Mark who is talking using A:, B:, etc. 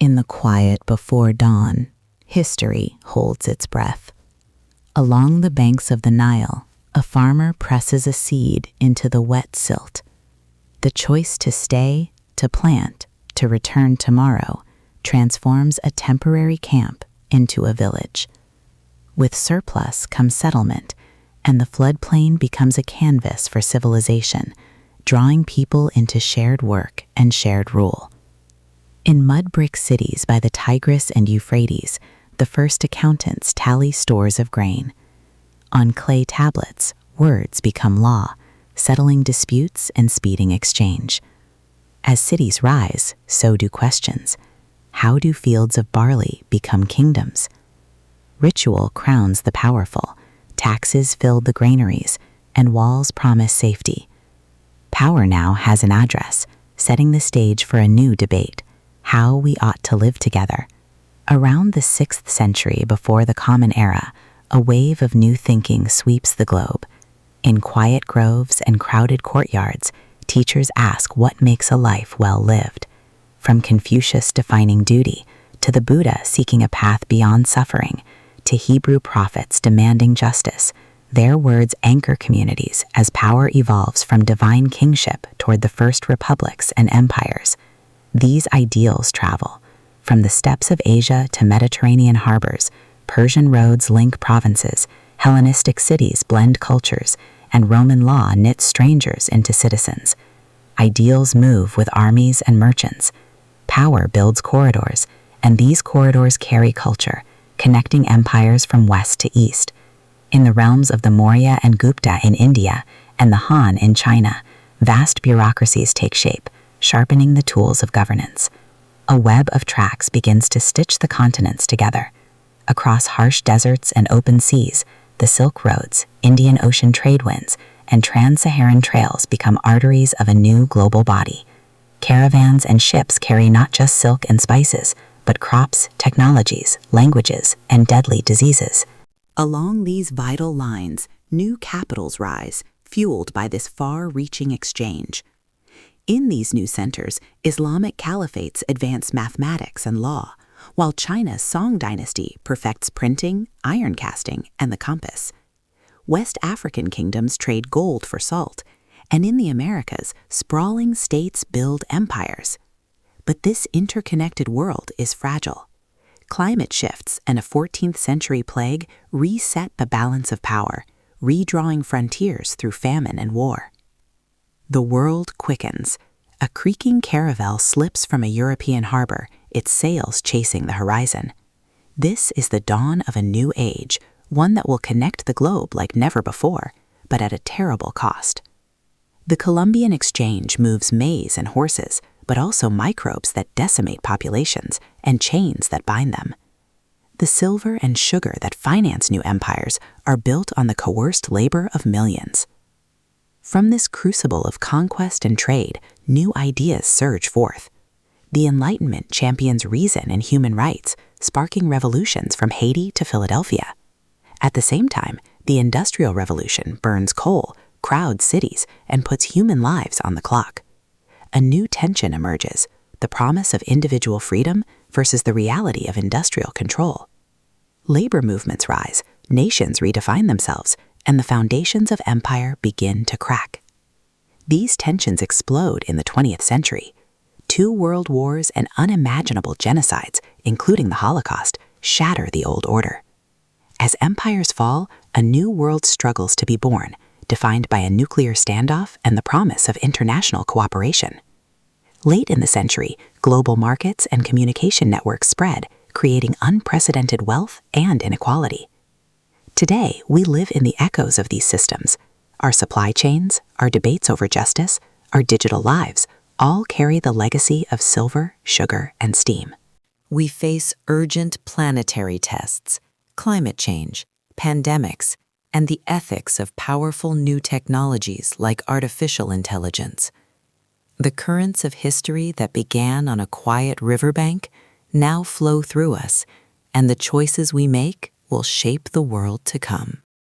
A: In the quiet before dawn, history holds its breath. Along the banks of the Nile, a farmer presses a seed into the wet silt. The choice to stay, to plant, to return tomorrow transforms a temporary camp into a village. With surplus comes settlement, and the floodplain becomes a canvas for civilization, drawing people into shared work and shared rule. In mud brick cities by the Tigris and Euphrates, the first accountants tally stores of grain. On clay tablets, words become law, settling disputes and speeding exchange. As cities rise, so do questions. How do fields of barley become kingdoms? Ritual crowns the powerful, taxes fill the granaries, and walls promise safety. Power now has an address, setting the stage for a new debate: how we ought to live together. Around the 6th century before the Common Era, a wave of new thinking sweeps the globe. In quiet groves and crowded courtyards, teachers ask what makes a life well lived. From Confucius defining duty, to the Buddha seeking a path beyond suffering, to Hebrew prophets demanding justice, their words anchor communities as power evolves from divine kingship toward the first republics and empires. These ideals travel. From the steppes of Asia to Mediterranean harbors, Persian roads link provinces, Hellenistic cities blend cultures, and Roman law knits strangers into citizens. Ideals move with armies and merchants. Power builds corridors, and these corridors carry culture, connecting empires from west to east. In the realms of the Maurya and Gupta in India and the Han in China, vast bureaucracies take shape, sharpening the tools of governance. A web of tracks begins to stitch the continents together. Across harsh deserts and open seas, the Silk Roads, Indian Ocean trade winds, and trans-Saharan trails become arteries of a new global body. Caravans and ships carry not just silk and spices, but crops, technologies, languages, and deadly diseases. Along these vital lines, new capitals rise, fueled by this far-reaching exchange. In these new centers, Islamic caliphates advance mathematics and law, while China's Song dynasty perfects printing, iron casting, and the compass. West African kingdoms trade gold for salt, and in the Americas, sprawling states build empires. But this interconnected world is fragile. Climate shifts and a 14th century plague reset the balance of power, redrawing frontiers through famine and war. The world quickens. A creaking caravel slips from a European harbor, its sails chasing the horizon. This is the dawn of a new age, one that will connect the globe like never before, but at a terrible cost. The Columbian Exchange moves maize and horses, but also microbes that decimate populations and chains that bind them. The silver and sugar that finance new empires are built on the coerced labor of millions. From this crucible of conquest and trade, new ideas surge forth. The Enlightenment champions reason and human rights, sparking revolutions from Haiti to Philadelphia. At the same time, the Industrial Revolution burns coal, crowds cities, and puts human lives on the clock. A new tension emerges, the promise of individual freedom versus the reality of industrial control. Labor movements rise, nations redefine themselves, and the foundations of empire begin to crack. These tensions explode in the 20th century. 2 world wars and unimaginable genocides, including the Holocaust, shatter the old order. As empires fall, a new world struggles to be born, defined by a nuclear standoff and the promise of international cooperation. Late in the century, global markets and communication networks spread, creating unprecedented wealth and inequality. Today, we live in the echoes of these systems. Our supply chains, our debates over justice, our digital lives all carry the legacy of silver, sugar, and steam. We face urgent planetary tests, climate change, pandemics, and the ethics of powerful new technologies like artificial intelligence. The currents of history that began on a quiet riverbank now flow through us, and the choices we make will shape the world to come.